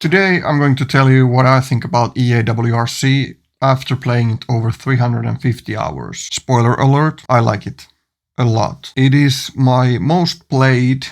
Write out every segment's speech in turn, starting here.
Today I'm going to tell you what I think about EA WRC after playing it over 350 hours. Spoiler alert, I like it a lot. It is my most played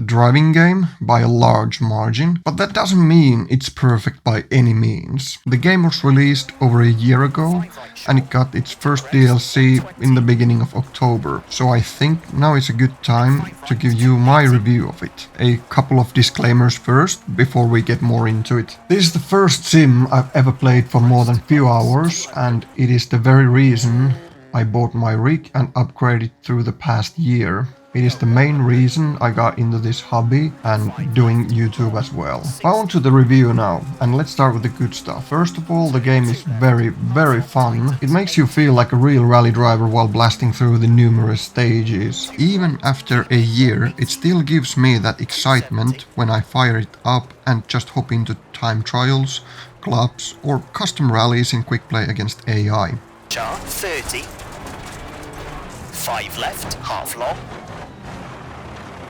driving game by a large margin, but that doesn't mean it's perfect by any means. The game was released over a year ago and it got its first DLC in the beginning of October, so I think now is a good time to give you my review of it. A couple of disclaimers first, before we get more into it. This is the first sim I've ever played for more than few hours, and it is the very reason I bought my rig and upgraded through the past year. It is the main reason I got into this hobby and doing YouTube as well. On to the review now, and let's start with the good stuff. First of all, the game is very fun. It makes you feel like a real rally driver while blasting through the numerous stages. Even after a year, it still gives me that excitement when I fire it up and just hop into time trials, clubs or custom rallies in quick play against AI. Chart 30, 5 left, half long.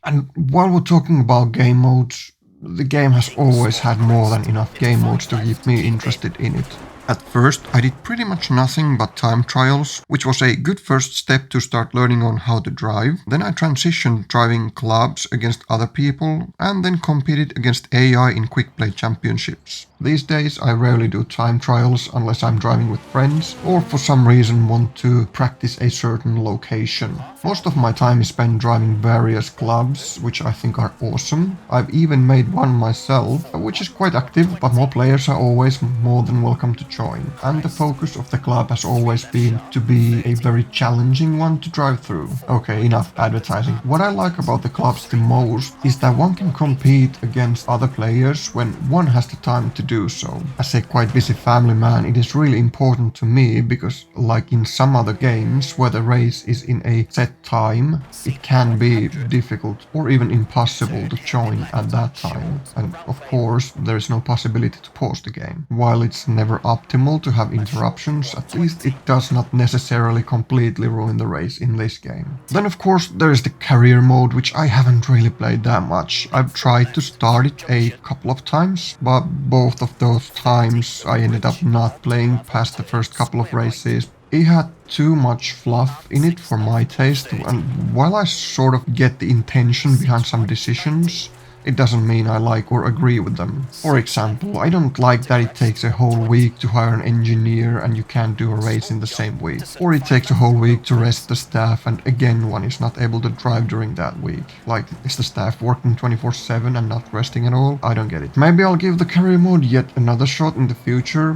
And while we're talking about game modes, the game has always had more than enough game modes to keep me interested in it. At first, I did pretty much nothing but time trials, which was a good first step to start learning on how to drive. Then I transitioned driving clubs against other people, and then competed against AI in quick play championships. These days I rarely do time trials unless I'm driving with friends or for some reason want to practice a certain location. Most of my time is spent driving various clubs, which I think are awesome. I've even made one myself, which is quite active, but more players are always more than welcome to join. And the focus of the club has always been to be a very challenging one to drive through. Okay, enough advertising. What I like about the clubs the most is that one can compete against other players when one has the time to do so. As a quite busy family man, it is really important to me because, like in some other games where the race is in a set time, it can be difficult or even impossible to join at that time. And of course, there is no possibility to pause the game. While it's never optimal to have interruptions, at least it does not necessarily completely ruin the race in this game. Then of course there is the career mode, which I haven't really played that much. I've tried to start it a couple of times, but both of those times I ended up not playing past the first couple of races. It had too much fluff in it for my taste, and while I sort of get the intention behind some decisions, it doesn't mean I like or agree with them. For example, I don't like that it takes a whole week to hire an engineer and you can't do a race in the same week. Or it takes a whole week to rest the staff and again one is not able to drive during that week. Like, is the staff working 24/7 and not resting at all? I don't get it. Maybe I'll give the career mode yet another shot in the future,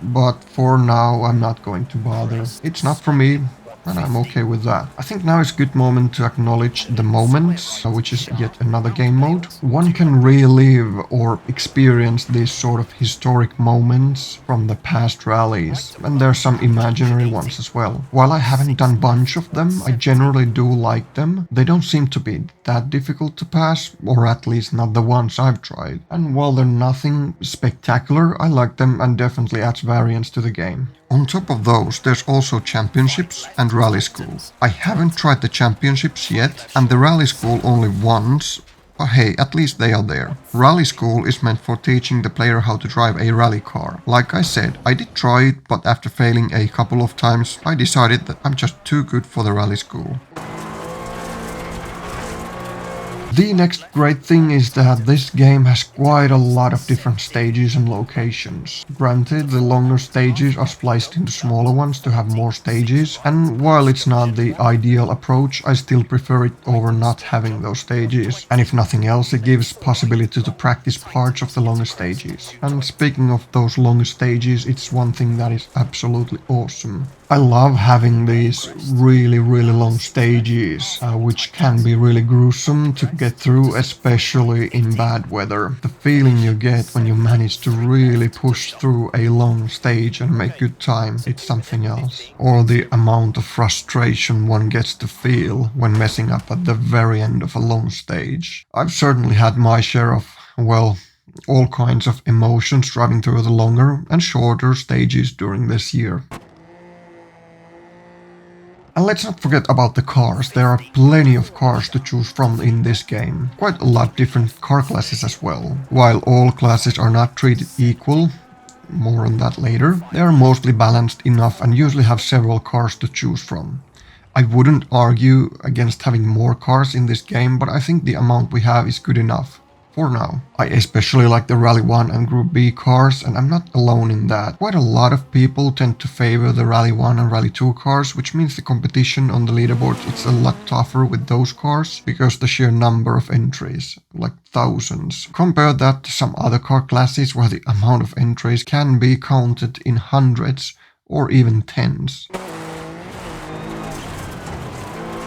but for now I'm not going to bother. It's not for me, and I'm okay with that. I think now is a good moment to acknowledge the moments, which is yet another game mode. One can relive or experience these sort of historic moments from the past rallies, and there are some imaginary ones as well. While I haven't done a bunch of them, I generally do like them. They don't seem to be that difficult to pass, or at least not the ones I've tried. And while they're nothing spectacular, I like them and definitely adds variance to the game. On top of those, there's also championships and rally school. I haven't tried the championships yet, and the rally school only once, but hey, at least they are there. Rally school is meant for teaching the player how to drive a rally car. Like I said, I did try it, but after failing a couple of times, I decided that I'm just too good for the rally school. The next great thing is that this game has quite a lot of different stages and locations. Granted, the longer stages are spliced into smaller ones to have more stages, and while it's not the ideal approach, I still prefer it over not having those stages. And if nothing else, it gives possibility to practice parts of the longer stages. And speaking of those longer stages, it's one thing that is absolutely awesome. I love having these really long stages, which can be really gruesome to get through, especially in bad weather. The feeling you get when you manage to really push through a long stage and make good time, it's something else. Or the amount of frustration one gets to feel when messing up at the very end of a long stage. I've certainly had my share of, well, all kinds of emotions driving through the longer and shorter stages during this year. And let's not forget about the cars. There are plenty of cars to choose from in this game. Quite a lot of different car classes as well. While all classes are not treated equal, more on that later, they are mostly balanced enough and usually have several cars to choose from. I wouldn't argue against having more cars in this game, but I think the amount we have is good enough. For now. I especially like the Rally 1 and Group B cars, and I'm not alone in that. Quite a lot of people tend to favor the Rally 1 and Rally 2 cars, which means the competition on the leaderboard is a lot tougher with those cars, because the sheer number of entries, like thousands. Compare that to some other car classes where the amount of entries can be counted in hundreds or even tens.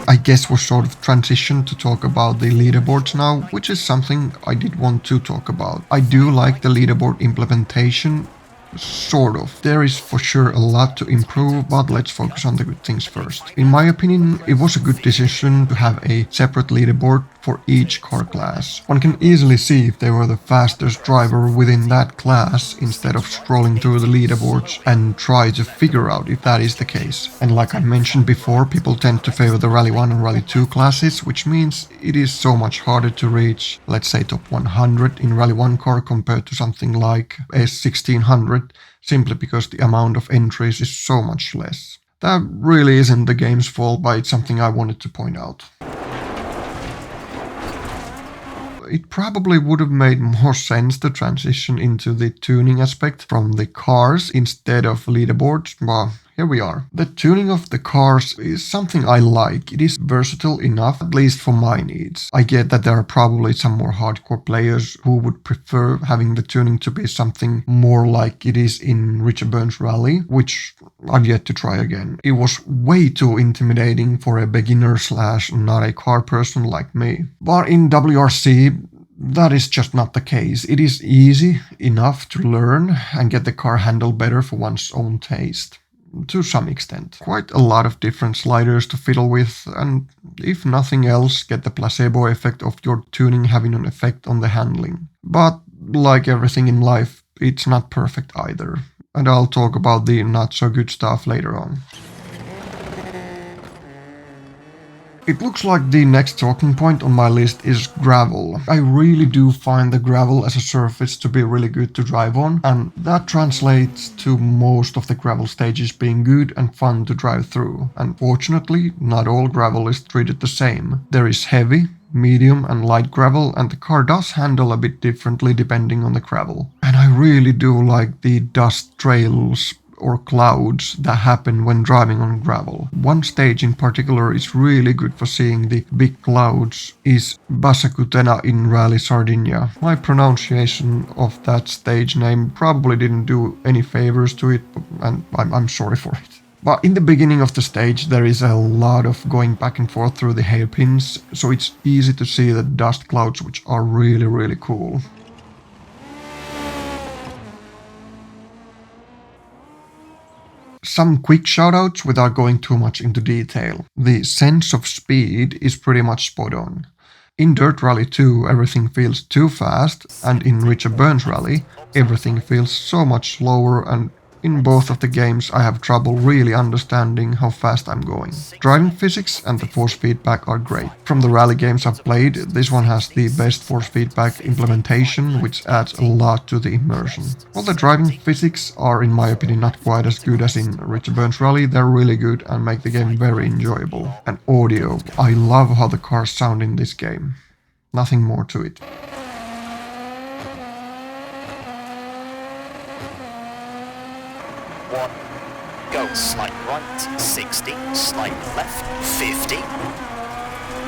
I guess we're sort of transitioned to talk about the leaderboards now, which is something I did want to talk about. I do like the leaderboard implementation, sort of. There is for sure a lot to improve, but let's focus on the good things first. In my opinion, it was a good decision to have a separate leaderboard for each car class. One can easily see if they were the fastest driver within that class instead of scrolling through the leaderboards and try to figure out if that is the case. And like I mentioned before, people tend to favor the Rally 1 and Rally 2 classes, which means it is so much harder to reach, let's say, top 100 in Rally 1 car compared to something like a 1600, simply because the amount of entries is so much less. That really isn't the game's fault, but it's something I wanted to point out. It probably would have made more sense to transition into the tuning aspect from the cars instead of leaderboards, but here we are. The tuning of the cars is something I like. It is versatile enough, at least for my needs. I get that there are probably some more hardcore players who would prefer having the tuning to be something more like it is in Richard Burns Rally, which I've yet to try again. It was way too intimidating for a beginner / not a car person like me. But in WRC, that is just not the case. It is easy enough to learn and get the car handle better for one's own taste. To some extent. Quite a lot of different sliders to fiddle with, and if nothing else, get the placebo effect of your tuning having an effect on the handling. But like everything in life, it's not perfect either. And I'll talk about the not so good stuff later on. It looks like the next talking point on my list is gravel. I really do find the gravel as a surface to be really good to drive on, and that translates to most of the gravel stages being good and fun to drive through. Unfortunately, not all gravel is treated the same. There is heavy, medium and light gravel, and the car does handle a bit differently depending on the gravel. And I really do like the dust trails or clouds that happen when driving on gravel. One stage in particular is really good for seeing the big clouds is Basakutena in Rally Sardinia. My pronunciation of that stage name probably didn't do any favors to it, and I'm sorry for it. But in the beginning of the stage there is a lot of going back and forth through the hairpins, so it's easy to see the dust clouds, which are really cool. Some quick shoutouts without going too much into detail. The sense of speed is pretty much spot on. In Dirt Rally 2 everything feels too fast, and in Richard Burns Rally everything feels so much slower, and in both of the games I have trouble really understanding how fast I'm going. Driving physics and the force feedback are great. From the rally games I've played, this one has the best force feedback implementation, which adds a lot to the immersion. While the driving physics are in my opinion not quite as good as in Richard Burns Rally, they're really good and make the game very enjoyable. And audio, I love how the cars sound in this game. Nothing more to it. Go slight right, 60, slight left, 50.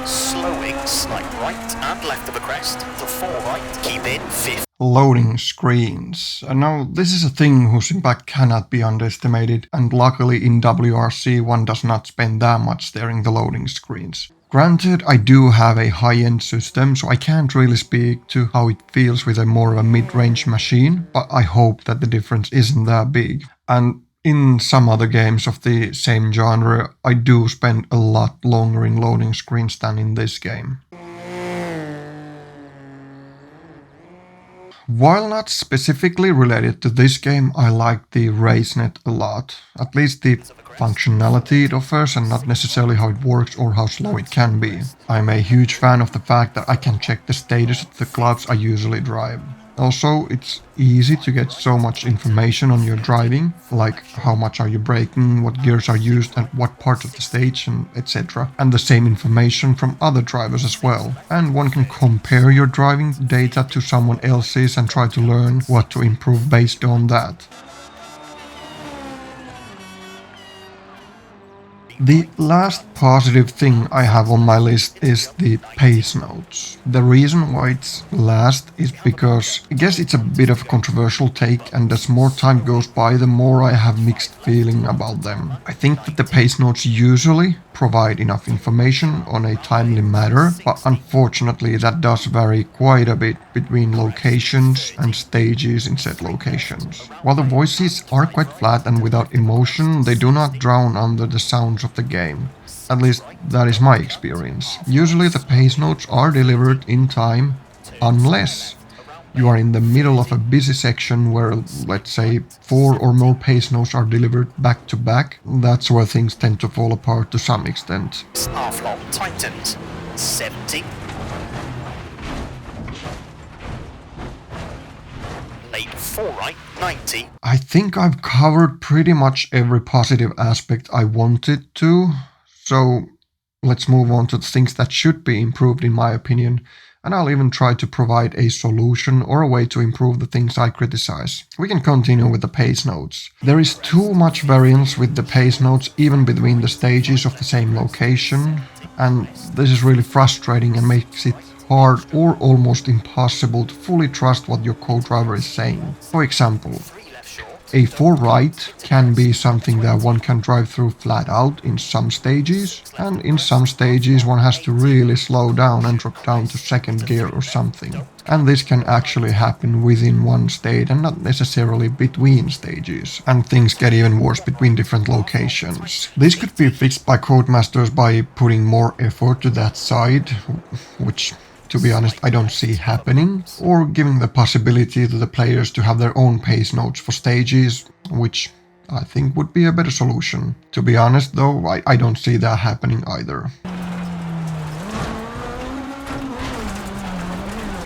Slowing, slight right and left of the crest, to 4 right, keep in, 50. Loading screens. And now this is a thing whose impact cannot be underestimated, and luckily in WRC one does not spend that much staring the loading screens. Granted, I do have a high-end system, so I can't really speak to how it feels with a more of a mid-range machine, but I hope that the difference isn't that big. And in some other games of the same genre, I do spend a lot longer in loading screens than in this game. While not specifically related to this game, I like the RaceNet a lot. At least the functionality it offers and not necessarily how it works or how slow it can be. I'm a huge fan of the fact that I can check the status of the clubs I usually drive. Also, it's easy to get so much information on your driving, like how much are you braking, what gears are used at what part of the stage, and etc. And the same information from other drivers as well. And one can compare your driving data to someone else's and try to learn what to improve based on that. The last positive thing I have on my list is the pace notes. The reason why it's last is because I guess it's a bit of a controversial take, and as more time goes by, the more I have mixed feeling about them. I think that the pace notes usually provide enough information on a timely matter, but unfortunately that does vary quite a bit between locations and stages in said locations. While the voices are quite flat and without emotion, they do not drown under the sounds of the game. At least that is my experience. Usually the pace notes are delivered in time, unless you are in the middle of a busy section where, let's say, 4 or more pace notes are delivered back to back. That's where things tend to fall apart to some extent. Half-long tightens. 70. Late 4 right, 90. I think I've covered pretty much every positive aspect I wanted to, so let's move on to the things that should be improved in my opinion. And I'll even try to provide a solution or a way to improve the things I criticize. We can continue with the pace notes. There is too much variance with the pace notes even between the stages of the same location, and this is really frustrating and makes it hard or almost impossible to fully trust what your co-driver is saying. For example, a 4 right can be something that one can drive through flat out in some stages, and in some stages one has to really slow down and drop down to second gear or something. And this can actually happen within one state and not necessarily between stages, and things get even worse between different locations. This could be fixed by codemasters by putting more effort to that side, which, to be honest, I don't see happening, or giving the possibility to the players to have their own pace notes for stages, which I think would be a better solution. To be honest though, I don't see that happening either.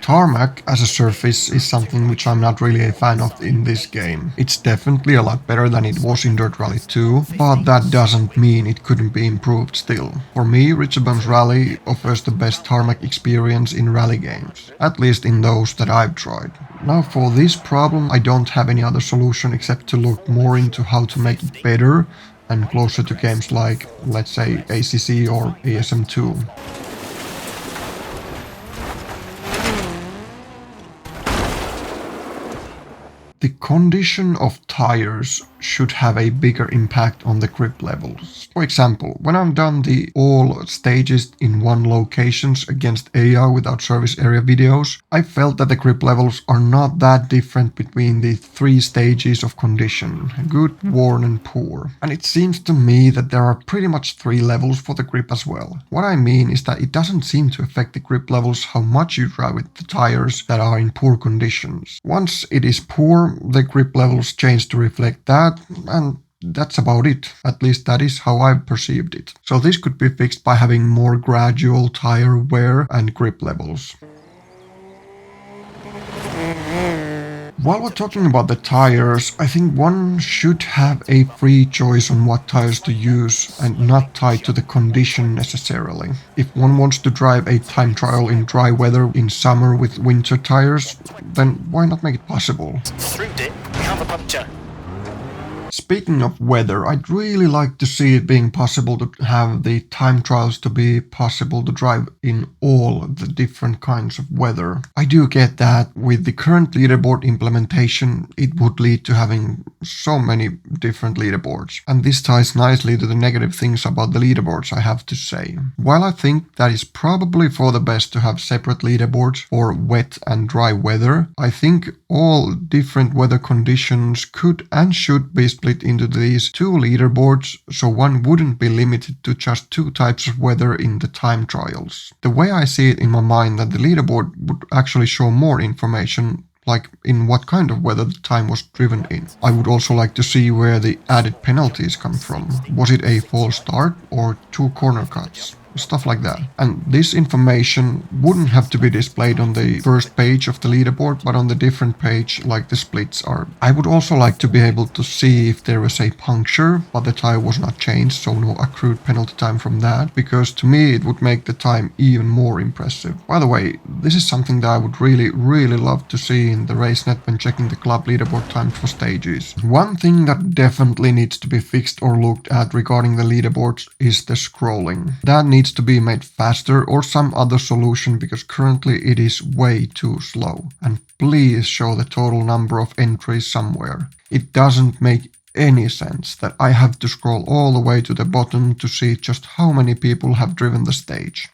Tarmac as a surface is something which I'm not really a fan of in this game. It's definitely a lot better than it was in Dirt Rally 2, but that doesn't mean it couldn't be improved still. For me, Richard Burns Rally offers the best tarmac experience in rally games, at least in those that I've tried. Now for this problem I don't have any other solution except to look more into how to make it better and closer to games like, let's say, ACC or ASM2. The condition of tires should have a bigger impact on the grip levels. For example, when I've done the all stages in one locations against AI without service area videos, I felt that the grip levels are not that different between the 3 stages of condition: good, worn and poor. And it seems to me that there are pretty much 3 levels for the grip as well. What I mean is that it doesn't seem to affect the grip levels how much you drive with the tires that are in poor conditions. Once it is poor, the grip levels change to reflect that, and that's about it. At least that is how I've perceived it. So this could be fixed by having more gradual tire wear and grip levels. While we're talking about the tires, I think one should have a free choice on what tires to use and not tied to the condition necessarily. If one wants to drive a time trial in dry weather in summer with winter tires, then why not make it possible? Through dip, we have a puncture. Speaking of weather, I'd really like to see it being possible to have the time trials to be possible to drive in all the different kinds of weather. I do get that with the current leaderboard implementation, it would lead to having so many different leaderboards. And this ties nicely to the negative things about the leaderboards, I have to say. While I think that is probably for the best to have separate leaderboards for wet and dry weather, I think all different weather conditions could and should be split into these 2 leaderboards, so one wouldn't be limited to just 2 types of weather in the time trials. The way I see it in my mind, that the leaderboard would actually show more information like in what kind of weather the time was driven in. I would also like to see where the added penalties come from. Was it a false start or 2 corner cuts? Stuff like that. And this information wouldn't have to be displayed on the first page of the leaderboard, but on the different page like the splits are. I would also like to be able to see if there was a puncture, but the tire was not changed, so no accrued penalty time from that, because to me it would make the time even more impressive. By the way, this is something that I would really love to see in the RaceNet when checking the club leaderboard times for stages. One thing that definitely needs to be fixed or looked at regarding the leaderboards is the scrolling. That needs to be made faster or some other solution, because currently it is way too slow. And please show the total number of entries somewhere. It doesn't make any sense that I have to scroll all the way to the bottom to see just how many people have driven the stage.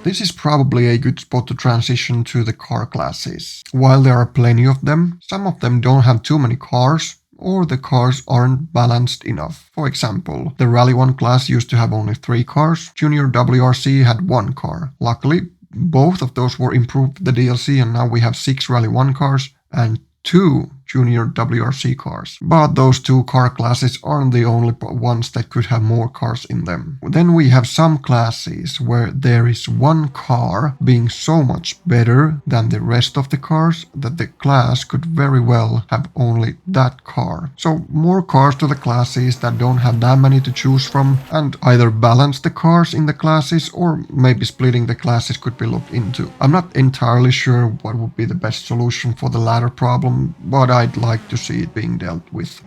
This is probably a good spot to transition to the car classes. While there are plenty of them, some of them don't have too many cars, or the cars aren't balanced enough. For example, the Rally 1 class used to have only 3 cars, Junior WRC had 1 car. Luckily, both of those were improved with the DLC, and now we have 6 Rally 1 cars and 2 Junior WRC cars. But those 2 car classes aren't the only ones that could have more cars in them. Then we have some classes where there is 1 car being so much better than the rest of the cars that the class could very well have only that car. So more cars to the classes that don't have that many to choose from, and either balance the cars in the classes or maybe splitting the classes could be looked into. I'm not entirely sure what would be the best solution for the latter problem, but I'd like to see it being dealt with.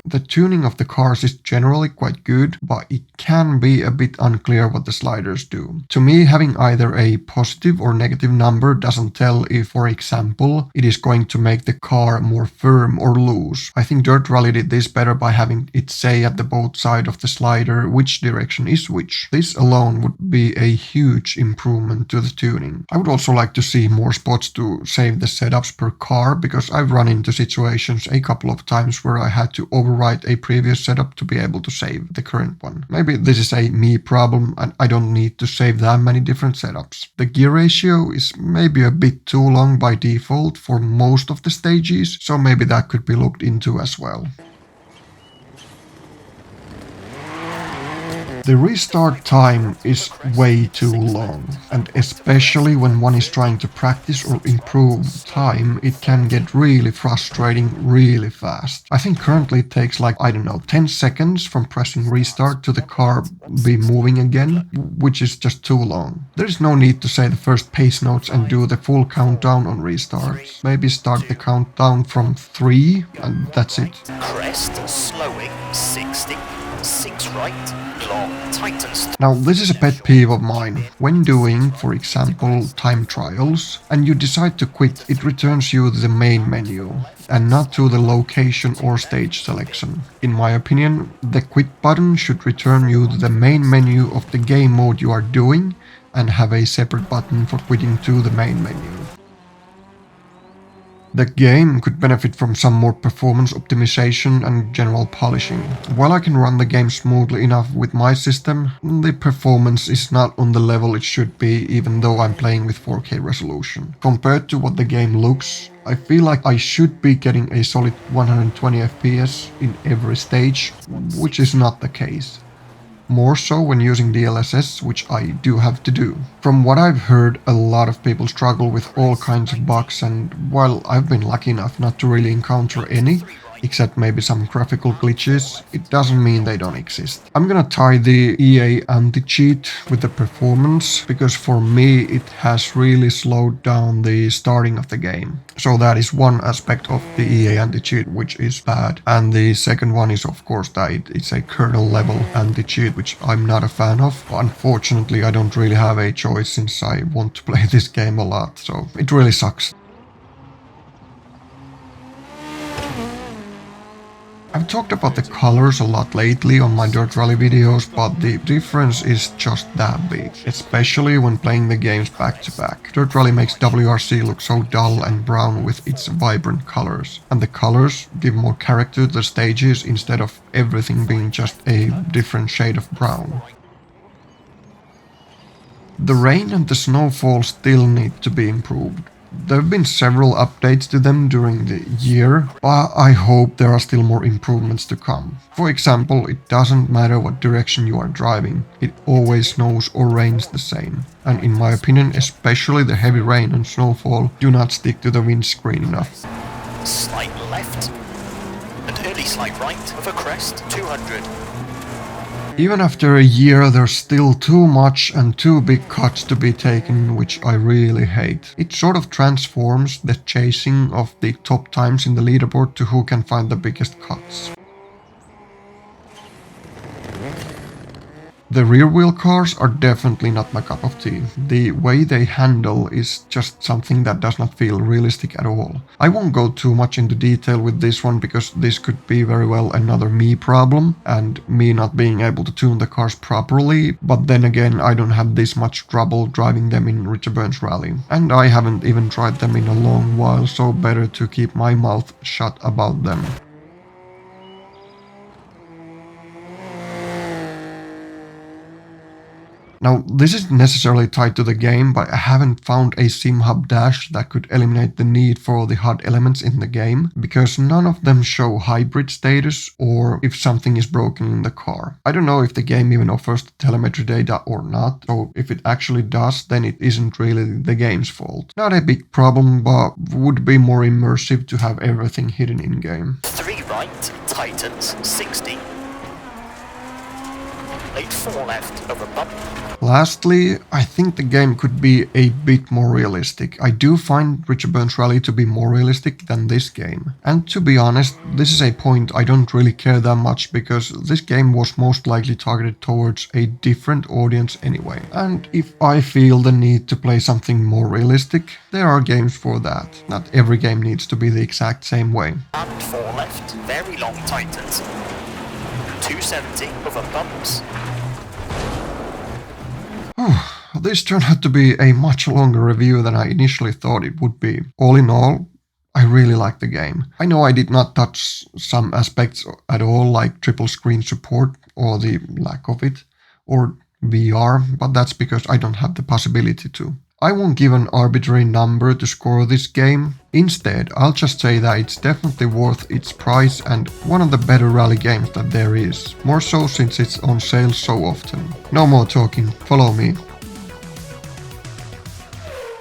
The tuning of the cars is generally quite good, but it can be a bit unclear what the sliders do. To me, having either a positive or negative number doesn't tell if, for example, it is going to make the car more firm or loose. I think Dirt Rally did this better by having it say at the both side of the slider which direction is which. This alone would be a huge improvement to the tuning. I would also like to see more spots to save the setups per car, because I've run into situations a couple of times where I had to overwrite a previous setup to be able to save the current one. Maybe this is a me problem and I don't need to save that many different setups. The gear ratio is maybe a bit too long by default for most of the stages, so maybe that could be looked into as well. The restart time is way too long, and especially when one is trying to practice or improve time, it can get really frustrating really fast. I think currently it takes like, I don't know, 10 seconds from pressing restart to the car be moving again, which is just too long. There is no need to say the first pace notes and do the full countdown on restarts. Maybe start the countdown from 3 and that's it. Crest, slowing, 60, 6 right, long, tightens. Now this is a pet peeve of mine. When doing, for example, time trials, and you decide to quit, it returns you to the main menu and not to the location or stage selection. In my opinion, the quit button should return you to the main menu of the game mode you are doing and have a separate button for quitting to the main menu. The game could benefit from some more performance optimization and general polishing. While I can run the game smoothly enough with my system, the performance is not on the level it should be, even though I'm playing with 4K resolution. Compared to what the game looks, I feel like I should be getting a solid 120 FPS in every stage, which is not the case. More so when using DLSS, which I do have to do. From what I've heard, a lot of people struggle with all kinds of bugs, and while I've been lucky enough not to really encounter any, except maybe some graphical glitches, it doesn't mean they don't exist. I'm gonna tie the EA anti-cheat with the performance, because for me it has really slowed down the starting of the game. So that is one aspect of the EA anti-cheat which is bad. And the second one is of course that it's a kernel level anti-cheat, which I'm not a fan of. Unfortunately I don't really have a choice since I want to play this game a lot, so it really sucks. I've talked about the colors a lot lately on my Dirt Rally videos, but the difference is just that big, especially when playing the games back to back. Dirt Rally makes WRC look so dull and brown with its vibrant colors, and the colors give more character to the stages instead of everything being just a different shade of brown. The rain and the snowfall still need to be improved. There have been several updates to them during the year, but I hope there are still more improvements to come. For example, it doesn't matter what direction you are driving, it always snows or rains the same. And in my opinion, especially the heavy rain and snowfall do not stick to the windscreen enough. Slight left. And early slight right of a crest, 200. Even after a year, there's still too much and too big cuts to be taken, which I really hate. It sort of transforms the chasing of the top times in the leaderboard to who can find the biggest cuts. The rear wheel cars are definitely not my cup of tea. The way they handle is just something that does not feel realistic at all. I won't go too much into detail with this one because this could be very well another me problem and me not being able to tune the cars properly, but then again I don't have this much trouble driving them in Richard Burns Rally. And I haven't even tried them in a long while, so better to keep my mouth shut about them. Now, this isn't necessarily tied to the game, but I haven't found a sim hub dash that could eliminate the need for the HUD elements in the game, because none of them show hybrid status or if something is broken in the car. I don't know if the game even offers the telemetry data or not, so if it actually does, then it isn't really the game's fault. Not a big problem, but would be more immersive to have everything hidden in-game. 3 right, tightens, 60. 4 left of a bump. Lastly, I think the game could be a bit more realistic. I do find Richard Burns Rally to be more realistic than this game. And to be honest, this is a point I don't really care that much because this game was most likely targeted towards a different audience anyway. And if I feel the need to play something more realistic, there are games for that. Not every game needs to be the exact same way. And 4 left, very long tightens. 270 over bumps. This turned out to be a much longer review than I initially thought it would be. All in all, I really like the game. I know I did not touch some aspects at all, like triple screen support or the lack of it, or VR, but that's because I don't have the possibility to. I won't give an arbitrary number to score this game. Instead, I'll just say that it's definitely worth its price and one of the better rally games that there is. More so since it's on sale so often. No more talking, follow me.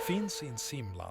Finns in simland.